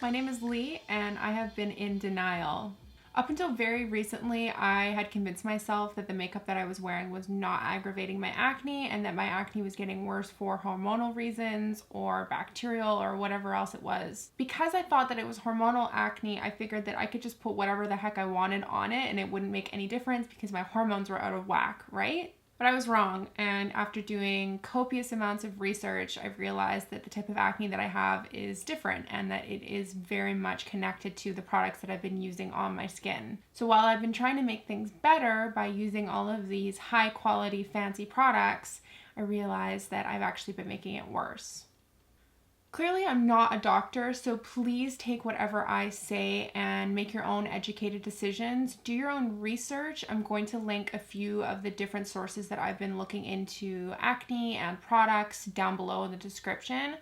My name is Lee, and I have been in denial. Up until very recently, I had convinced myself that the makeup that I was wearing was not aggravating my acne and that my acne was getting worse for hormonal reasons or bacterial or whatever else it was. Because I thought that it was hormonal acne, I figured that I could just put whatever the heck I wanted on it and it wouldn't make any difference because my hormones were out of whack, right? But I was wrong, and after doing copious amounts of research, I've realized that the type of acne that I have is different and that it is very much connected to the products that I've been using on my skin. So while I've been trying to make things better by using all of these high quality fancy products, I realized that I've actually been making it worse. Clearly, I'm not a doctor, so please take whatever I say and make your own educated decisions. Do your own research. I'm going to link a few of the different sources that I've been looking into acne and products down below in the description.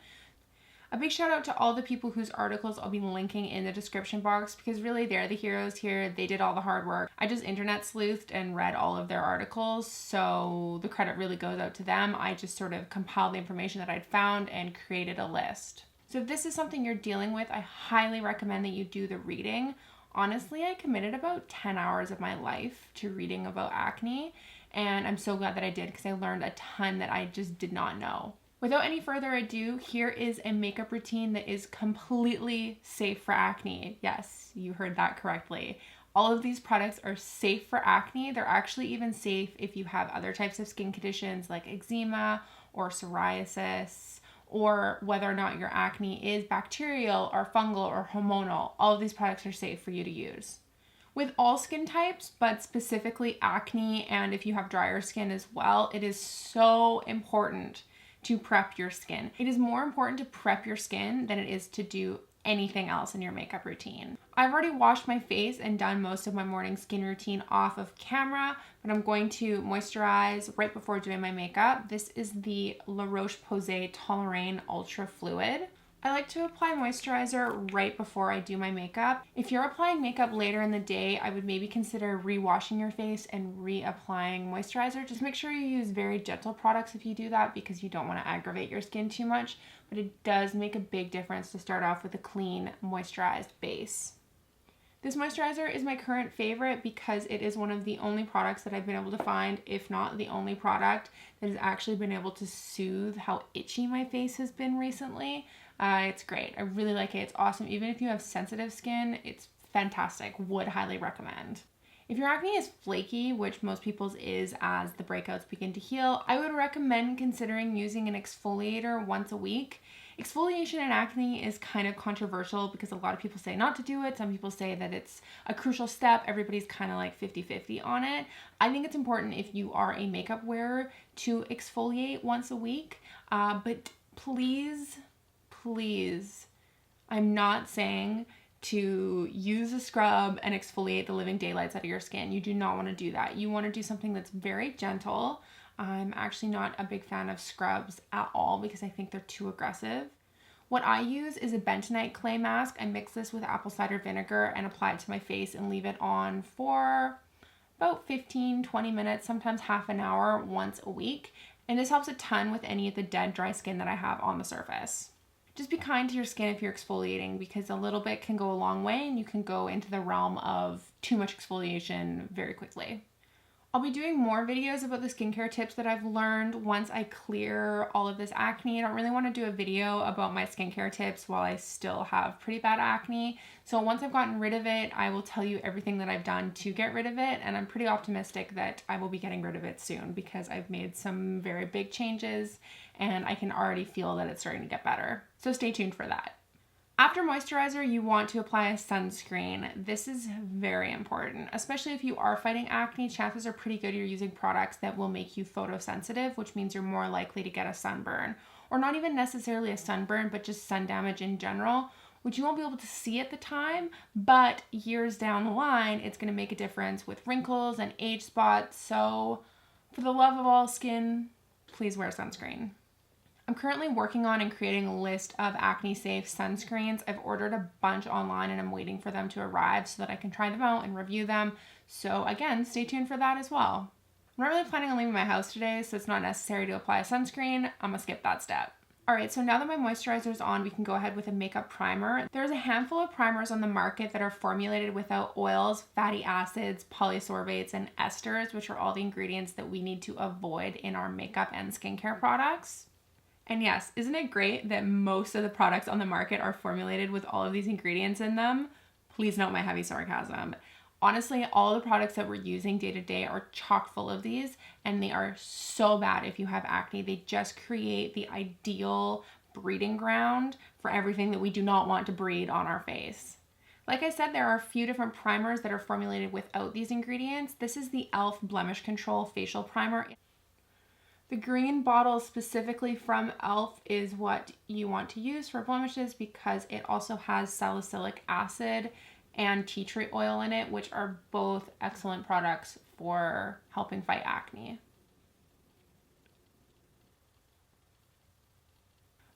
A big shout out to all the people whose articles I'll be linking in the description box because really they're the heroes here. They did all the hard work. I just internet sleuthed and read all of their articles, so the credit really goes out to them. I just sort of compiled the information that I'd found and created a list. So if this is something you're dealing with, I highly recommend that you do the reading. Honestly, I committed about 10 hours of my life to reading about acne, and I'm so glad that I did because I learned a ton that I just did not know. Without any further ado, here is a makeup routine that is completely safe for acne. Yes, you heard that correctly. All of these products are safe for acne. They're actually even safe if you have other types of skin conditions like eczema or psoriasis, or whether or not your acne is bacterial or fungal or hormonal. All of these products are safe for you to use. With all skin types, but specifically acne, and if you have drier skin as well, it is so important to prep your skin. It is more important to prep your skin than it is to do anything else in your makeup routine. I've already washed my face and done most of my morning skin routine off of camera, but I'm going to moisturize right before doing my makeup. This is the La Roche-Posay Toleriane Ultra Fluid. I like to apply moisturizer right before I do my makeup. If you're applying makeup later in the day, I would maybe consider re-washing your face and reapplying moisturizer. Just make sure you use very gentle products if you do that because you don't want to aggravate your skin too much, but it does make a big difference to start off with a clean, moisturized base. This moisturizer is my current favorite because it is one of the only products that I've been able to find, if not the only product, that has actually been able to soothe how itchy my face has been recently. It's great. I really like it. It's awesome. Even if you have sensitive skin, it's fantastic. Would highly recommend. If your acne is flaky, which most people's is as the breakouts begin to heal, I would recommend considering using an exfoliator once a week. Exfoliation in acne is kind of controversial because a lot of people say not to do it. Some people say that it's a crucial step. Everybody's kind of like 50-50 on it. I think it's important if you are a makeup wearer to exfoliate once a week, but please, I'm not saying to use a scrub and exfoliate the living daylights out of your skin. You do not want to do that. You want to do something that's very gentle. I'm actually not a big fan of scrubs at all because I think they're too aggressive. What I use is a bentonite clay mask. I mix this with apple cider vinegar and apply it to my face and leave it on for about 15-20 minutes, sometimes half an hour once a week. And this helps a ton with any of the dead, dry skin that I have on the surface. Just be kind to your skin if you're exfoliating because a little bit can go a long way and you can go into the realm of too much exfoliation very quickly. I'll be doing more videos about the skincare tips that I've learned once I clear all of this acne. I don't really want to do a video about my skincare tips while I still have pretty bad acne. So once I've gotten rid of it, I will tell you everything that I've done to get rid of it. And I'm pretty optimistic that I will be getting rid of it soon because I've made some very big changes and I can already feel that it's starting to get better. So stay tuned for that. After moisturizer, you want to apply a sunscreen. This is very important, especially if you are fighting acne. Chances are pretty good you're using products that will make you photosensitive, which means you're more likely to get a sunburn. Or not even necessarily a sunburn, but just sun damage in general, which you won't be able to see at the time, but years down the line, it's going to make a difference with wrinkles and age spots. So for the love of all skin, please wear sunscreen. I'm currently working on and creating a list of acne-safe sunscreens. I've ordered a bunch online and I'm waiting for them to arrive so that I can try them out and review them. So again, stay tuned for that as well. I'm not really planning on leaving my house today, so it's not necessary to apply a sunscreen. I'm gonna skip that step. Alright, so now that my moisturizer is on, we can go ahead with a makeup primer. There's a handful of primers on the market that are formulated without oils, fatty acids, polysorbates, and esters, which are all the ingredients that we need to avoid in our makeup and skincare products. And yes, isn't it great that most of the products on the market are formulated with all of these ingredients in them? Please note my heavy sarcasm. Honestly, all the products that we're using day to day are chock full of these, and they are so bad if you have acne. They just create the ideal breeding ground for everything that we do not want to breed on our face. Like I said, there are a few different primers that are formulated without these ingredients. This is the e.l.f. Blemish Control Facial Primer. The green bottle specifically from e.l.f. is what you want to use for blemishes because it also has salicylic acid and tea tree oil in it, which are both excellent products for helping fight acne.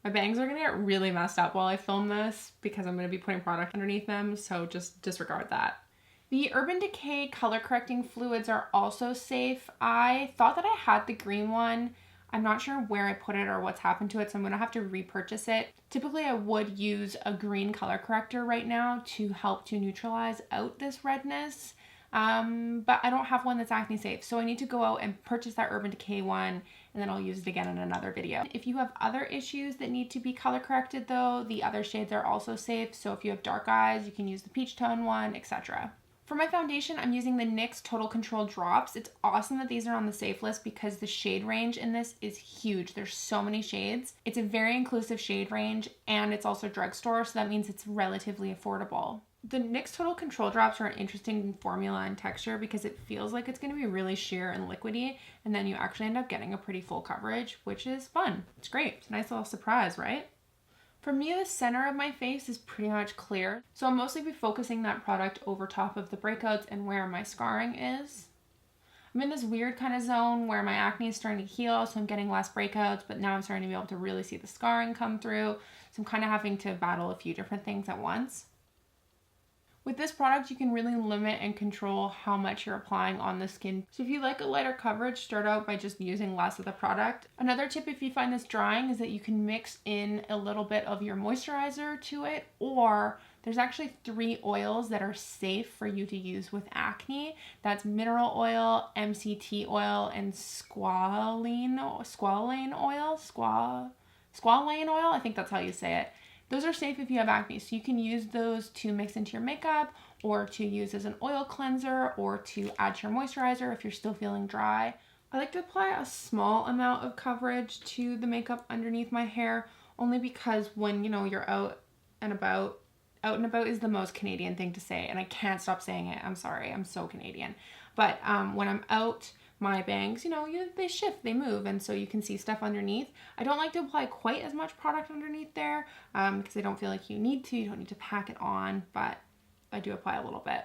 My bangs are gonna get really messed up while I film this because I'm gonna be putting product underneath them, so just disregard that. The Urban Decay color correcting fluids are also safe. I thought that I had the green one. I'm not sure where I put it or what's happened to it, so I'm gonna have to repurchase it. Typically, I would use a green color corrector right now to help to neutralize out this redness, but I don't have one that's acne safe, so I need to go out and purchase that Urban Decay one, and then I'll use it again in another video. If you have other issues that need to be color corrected though, the other shades are also safe, so if you have dark eyes, you can use the peach tone one, etc. For my foundation, I'm using the NYX Total Control Drops. It's awesome that these are on the safe list because the shade range in this is huge. There's so many shades. It's a very inclusive shade range and it's also drugstore, so that means it's relatively affordable. The NYX Total Control Drops are an interesting formula and texture because it feels like it's going to be really sheer and liquidy, and then you actually end up getting a pretty full coverage, which is fun. It's great. It's a nice little surprise, right? For me, the center of my face is pretty much clear, so I'll mostly be focusing that product over top of the breakouts and where my scarring is. I'm in this weird kind of zone where my acne is starting to heal, so I'm getting less breakouts, but now I'm starting to be able to really see the scarring come through, so I'm kind of having to battle a few different things at once. With this product, you can really limit and control how much you're applying on the skin. So if you like a lighter coverage, start out by just using less of the product. Another tip if you find this drying is that you can mix in a little bit of your moisturizer to it, or there's actually 3 oils that are safe for you to use with acne. That's mineral oil, MCT oil, and squalane oil. I think that's how you say it. Those are safe if you have acne, so you can use those to mix into your makeup or to use as an oil cleanser or to add to your moisturizer if you're still feeling dry. I like to apply a small amount of coverage to the makeup underneath my hair only because when you're out and about is the most Canadian thing to say, and I can't stop saying it. I'm sorry, I'm so Canadian. But when I'm out, my bangs, they shift, they move, and so you can see stuff underneath. I don't like to apply quite as much product underneath there because I don't feel like you need to. You don't need to pack it on, but I do apply a little bit.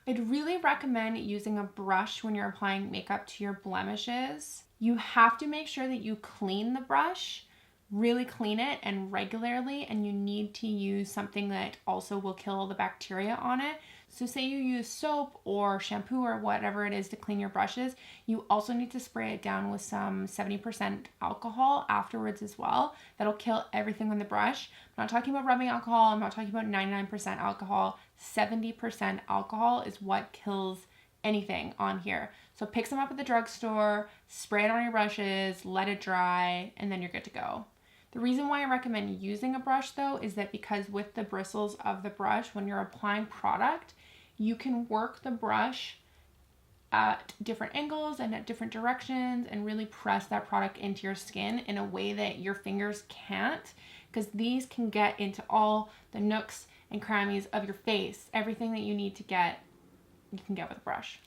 I'd really recommend using a brush when you're applying makeup to your blemishes. You have to make sure that you clean the brush, really clean it and regularly, and you need to use something that also will kill the bacteria on it. So say you use soap or shampoo or whatever it is to clean your brushes, you also need to spray it down with some 70% alcohol afterwards as well. That'll kill everything on the brush. I'm not talking about rubbing alcohol, I'm not talking about 99% alcohol. 70% alcohol is what kills anything on here. So pick some up at the drugstore, spray it on your brushes, let it dry, and then you're good to go. The reason why I recommend using a brush though is that because with the bristles of the brush, when you're applying product, you can work the brush at different angles and at different directions and really press that product into your skin in a way that your fingers can't, because these can get into all the nooks and crannies of your face. Everything that you need to get, you can get with a brush.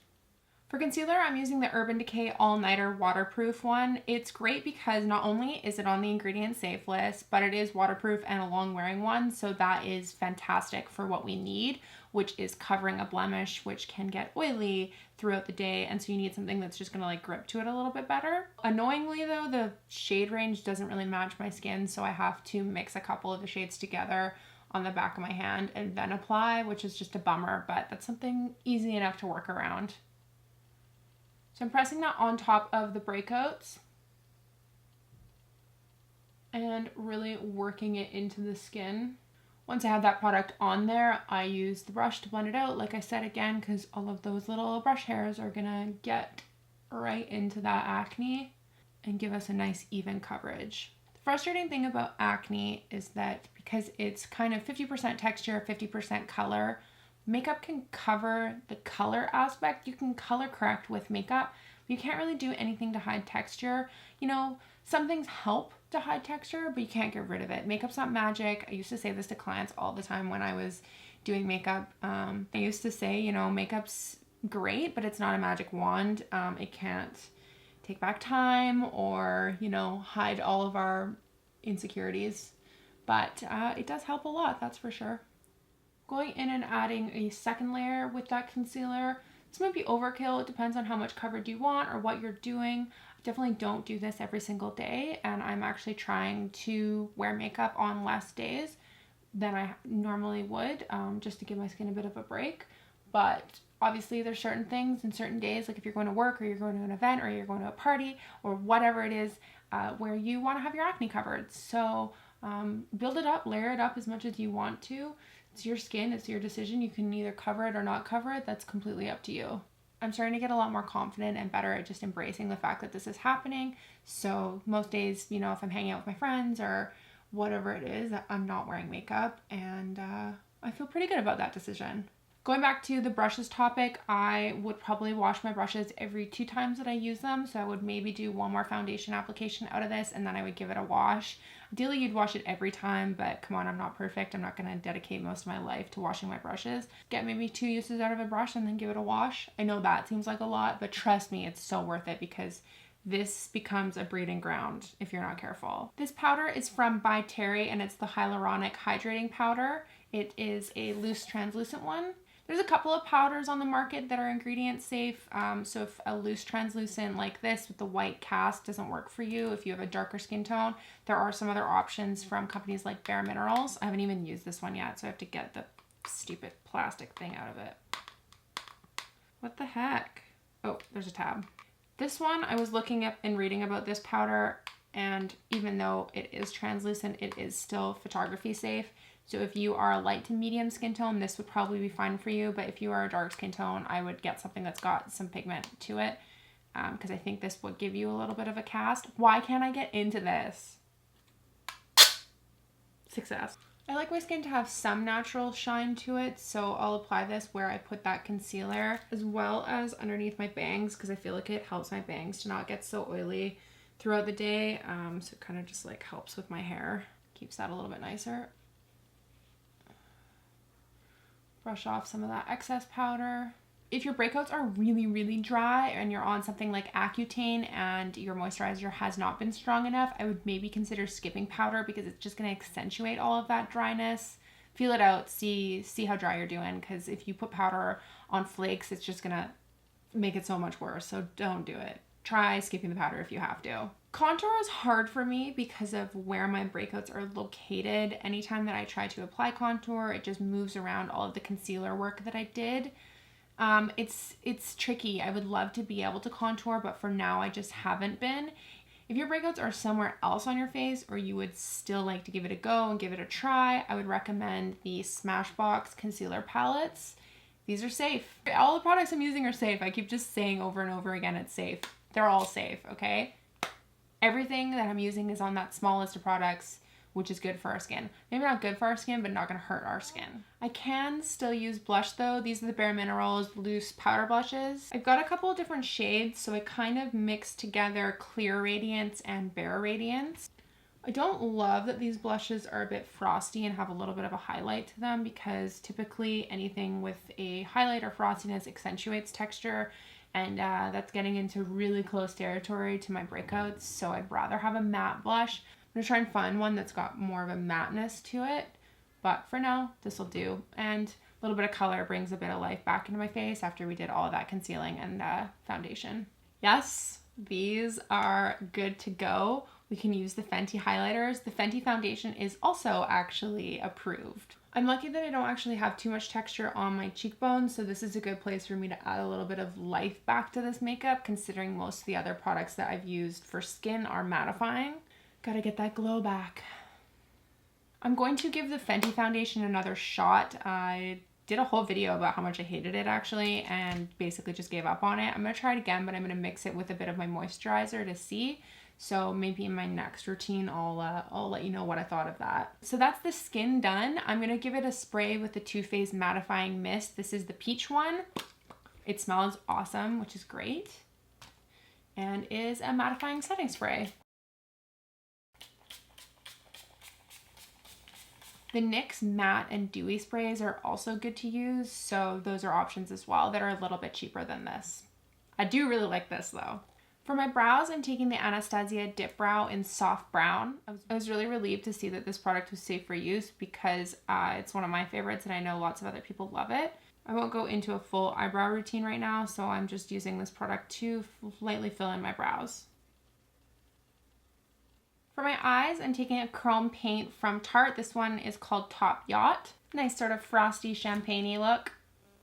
For concealer, I'm using the Urban Decay All Nighter Waterproof one. It's great because not only is it on the ingredient safe list, but it is waterproof and a long wearing one, so that is fantastic for what we need, which is covering a blemish, which can get oily throughout the day, and so you need something that's just gonna grip to it a little bit better. Annoyingly though, the shade range doesn't really match my skin, so I have to mix a couple of the shades together on the back of my hand and then apply, which is just a bummer, but that's something easy enough to work around. So I'm pressing that on top of the breakouts. and really working it into the skin. Once I had that product on there, I used the brush to blend it out, like I said again, because all of those little brush hairs are gonna get right into that acne and give us a nice even coverage. The frustrating thing about acne is that because it's kind of 50% texture, 50% color, makeup can cover the color aspect. You can color correct with makeup, but you can't really do anything to hide texture. You know, some things help to hide texture, but you can't get rid of it. Makeup's not magic. I used to say this to clients all the time when I was doing makeup. I used to say, you know, makeup's great, but it's not a magic wand. It can't take back time or, you know, hide all of our insecurities, but it does help a lot, that's for sure. Going in and adding a second layer with that concealer, this might be overkill. It depends on how much coverage you want or what you're doing. I definitely don't do this every single day, and I'm actually trying to wear makeup on less days than I normally would, just to give my skin a bit of a break. But obviously there's certain things and certain days, like if you're going to work or you're going to an event or you're going to a party or whatever it is, where you want to have your acne covered. So build it up, layer it up as much as you want to. It's your skin, it's your decision. You can either cover it or not cover it. That's completely up to you. I'm starting to get a lot more confident and better at just embracing the fact that this is happening. So most days, you know, if I'm hanging out with my friends or whatever it is, I'm not wearing makeup, and I feel pretty good about that decision. Going back to the brushes topic, I would probably wash my brushes every 2 times that I use them. So I would maybe do one more foundation application out of this, and then I would give it a wash. Ideally, you'd wash it every time, but come on, I'm not perfect. I'm not going to dedicate most of my life to washing my brushes. Get maybe 2 uses out of a brush and then give it a wash. I know that seems like a lot, but trust me, it's so worth it because this becomes a breeding ground if you're not careful. This powder is from By Terry, and it's the hyaluronic hydrating powder. It is a loose translucent one. There's a couple of powders on the market that are ingredient safe. So if a loose translucent like this with the white cast doesn't work for you, if you have a darker skin tone, there are some other options from companies like Bare Minerals. I haven't even used this one yet, so I have to get the stupid plastic thing out of it. What the heck? Oh, there's a tab. This one, I was looking up and reading about this powder, and even though it is translucent, it is still photography safe. So if you are a light to medium skin tone, this would probably be fine for you. But if you are a dark skin tone, I would get something that's got some pigment to it, because I think this would give you a little bit of a cast. Why can't I get into this? Success. I like my skin to have some natural shine to it, so I'll apply this where I put that concealer, as well as underneath my bangs, because I feel like it helps my bangs to not get so oily throughout the day. So it kind of just like helps with my hair, keeps that a little bit nicer. Brush off some of that excess powder. If your breakouts are really, really dry and you're on something like Accutane and your moisturizer has not been strong enough, I would maybe consider skipping powder because it's just going to accentuate all of that dryness. Feel it out, see how dry you're doing, because if you put powder on flakes, it's just going to make it so much worse. So don't do it. Try skipping the powder if you have to. Contour is hard for me because of where my breakouts are located. Anytime that I try to apply contour, it just moves around all of the concealer work that I did. It's tricky. I would love to be able to contour, but for now I just haven't been. If your breakouts are somewhere else on your face, or you would still like to give it a go and give it a try, I would recommend the Smashbox concealer palettes. These are safe. All the products I'm using are safe. I keep just saying over and over again, it's safe. They're all safe, okay? Everything that I'm using is on that small list of products, which is good for our skin. Maybe not good for our skin, but not gonna hurt our skin. I can still use blush though. These are the Bare Minerals loose powder blushes. I've got a couple of different shades, so I kind of mixed together Clear Radiance and Bare Radiance. I don't love that these blushes are a bit frosty and have a little bit of a highlight to them, because typically anything with a highlight or frostiness accentuates texture, and that's getting into really close territory to my breakouts, so I'd rather have a matte blush. I'm gonna try and find one that's got more of a matteness to it, but for now, this will do. And a little bit of color brings a bit of life back into my face after we did all of that concealing and foundation. Yes, these are good to go. We can use the Fenty highlighters. The Fenty foundation is also actually approved. I'm lucky that I don't actually have too much texture on my cheekbones, so this is a good place for me to add a little bit of life back to this makeup, considering most of the other products that I've used for skin are mattifying. Gotta get that glow back. I'm going to give the Fenty foundation another shot. I did a whole video about how much I hated it actually, and basically just gave up on it. I'm gonna try it again, but I'm gonna mix it with a bit of my moisturizer to see. So maybe in my next routine, I'll let you know what I thought of that. So that's the skin done. I'm gonna give it a spray with the Too Faced Mattifying Mist. This is the peach one. It smells awesome, which is great, and is a mattifying setting spray. The NYX matte and dewy sprays are also good to use, so those are options as well that are a little bit cheaper than this. I do really like this though. For my brows, I'm taking the Anastasia Dip Brow in Soft Brown. I was really relieved to see that this product was safe for use because it's one of my favorites and I know lots of other people love it. I won't go into a full eyebrow routine right now, so I'm just using this product to lightly fill in my brows. For my eyes, I'm taking a chrome paint from Tarte. This one is called Top Yacht. Nice sort of frosty champagne-y look.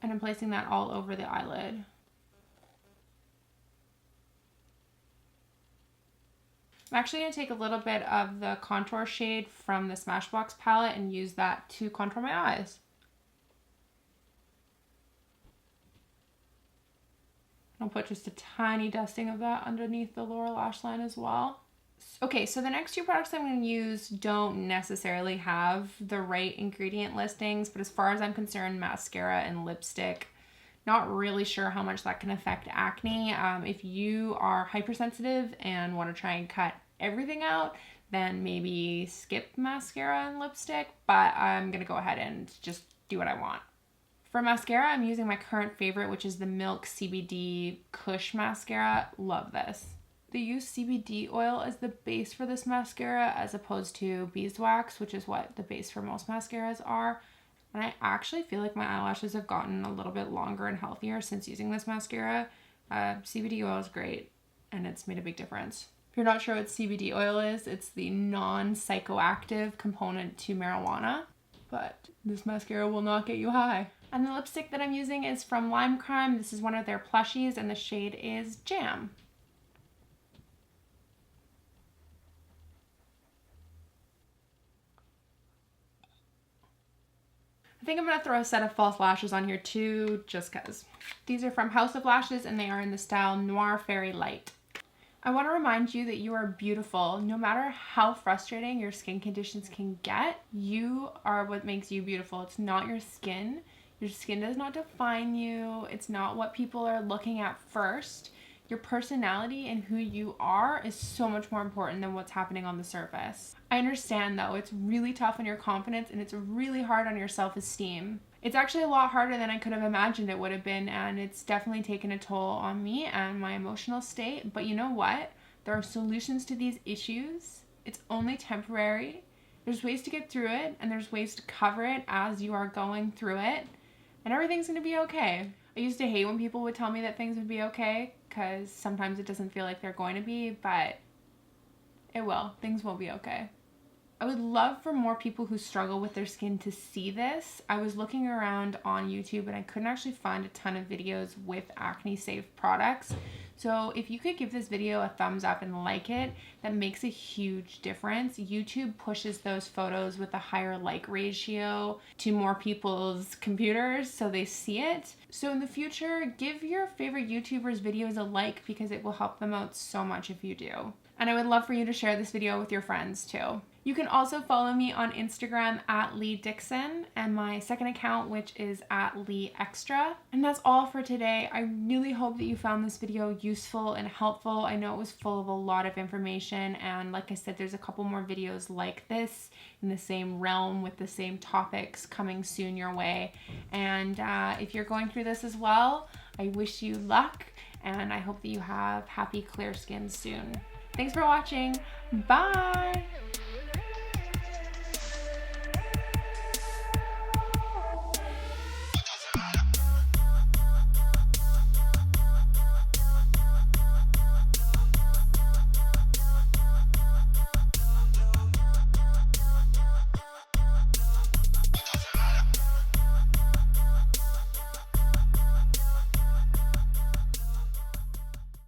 And I'm placing that all over the eyelid. I'm actually going to take a little bit of the contour shade from the Smashbox palette and use that to contour my eyes. I'll put just a tiny dusting of that underneath the lower lash line as well. Okay, so the next two products I'm going to use don't necessarily have the right ingredient listings, but as far as I'm concerned, mascara and lipstick, not really sure how much that can affect acne. If you are hypersensitive and want to try and cut everything out, then maybe skip mascara and lipstick, but I'm going to go ahead and just do what I want. For mascara, I'm using my current favorite, which is the Milk CBD Kush Mascara. Love this. They use CBD oil as the base for this mascara as opposed to beeswax, which is what the base for most mascaras are. And I actually feel like my eyelashes have gotten a little bit longer and healthier since using this mascara. CBD oil is great and it's made a big difference. If you're not sure what CBD oil is, it's the non-psychoactive component to marijuana, but this mascara will not get you high. And the lipstick that I'm using is from Lime Crime. This is one of their plushies and the shade is Jam. I think I'm going to throw a set of false lashes on here too, just because. These are from House of Lashes and they are in the style Noir Fairy Light. I want to remind you that you are beautiful. No matter how frustrating your skin conditions can get, you are what makes you beautiful. It's not your skin. Your skin does not define you. It's not what people are looking at first. Your personality and who you are is so much more important than what's happening on the surface. I understand though, it's really tough on your confidence and it's really hard on your self-esteem. It's actually a lot harder than I could have imagined it would have been, and it's definitely taken a toll on me and my emotional state. But you know what? There are solutions to these issues. It's only temporary. There's ways to get through it and there's ways to cover it as you are going through it, and everything's gonna be okay. I used to hate when people would tell me that things would be okay because sometimes it doesn't feel like they're going to be, but it will. Things will be okay. I would love for more people who struggle with their skin to see this. I was looking around on YouTube and I couldn't actually find a ton of videos with acne safe products. So if you could give this video a thumbs up and like it, that makes a huge difference. YouTube pushes those photos with a higher like ratio to more people's computers so they see it. So in the future, give your favorite YouTubers' videos a like because it will help them out so much if you do. And I would love for you to share this video with your friends too. You can also follow me on Instagram at Lee Dixon and my second account, which is at Lee Extra. And that's all for today. I really hope that you found this video useful and helpful. I know it was full of a lot of information, and like I said, there's a couple more videos like this in the same realm with the same topics coming soon your way. And if you're going through this as well, I wish you luck and I hope that you have happy, clear skin soon. Thanks for watching. Bye!